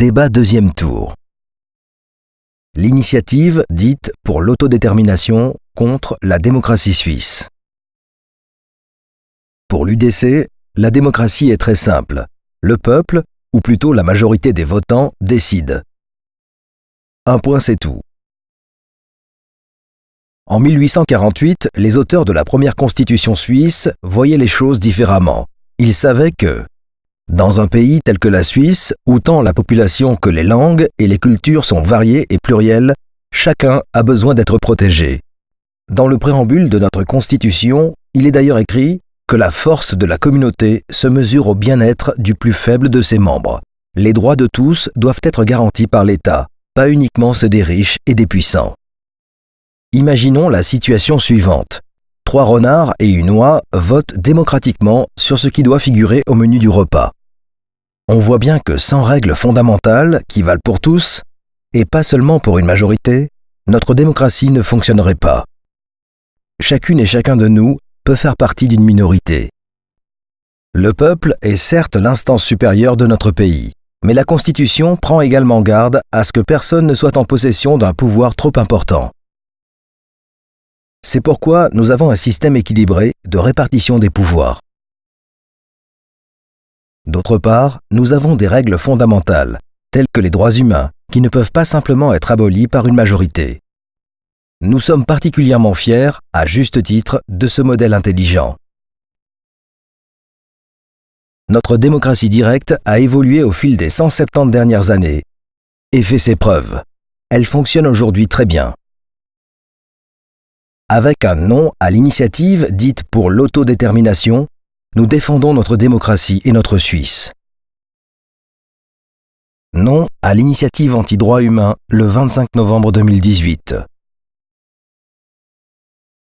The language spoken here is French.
Débat deuxième tour. L'initiative dite pour l'autodétermination contre la démocratie suisse. Pour l'UDC, la démocratie est très simple. Le peuple, ou plutôt la majorité des votants, décide. Un point, c'est tout. En 1848, les auteurs de la première constitution suisse voyaient les choses différemment. Ils savaient que, dans un pays tel que la Suisse, où tant la population que les langues et les cultures sont variées et plurielles, chacun a besoin d'être protégé. Dans le préambule de notre Constitution, il est d'ailleurs écrit que la force de la communauté se mesure au bien-être du plus faible de ses membres. Les droits de tous doivent être garantis par l'État, pas uniquement ceux des riches et des puissants. Imaginons la situation suivante. 3 renards et une oie votent démocratiquement sur ce qui doit figurer au menu du repas. On voit bien que sans règles fondamentales qui valent pour tous, et pas seulement pour une majorité, notre démocratie ne fonctionnerait pas. Chacune et chacun de nous peut faire partie d'une minorité. Le peuple est certes l'instance supérieure de notre pays, mais la Constitution prend également garde à ce que personne ne soit en possession d'un pouvoir trop important. C'est pourquoi nous avons un système équilibré de répartition des pouvoirs. D'autre part, nous avons des règles fondamentales, telles que les droits humains, qui ne peuvent pas simplement être abolis par une majorité. Nous sommes particulièrement fiers, à juste titre, de ce modèle intelligent. Notre démocratie directe a évolué au fil des 170 dernières années et fait ses preuves. Elle fonctionne aujourd'hui très bien. Avec un non à l'initiative dite pour l'autodétermination, nous défendons notre démocratie et notre Suisse. Non à l'initiative anti-droits humains le 25 novembre 2018.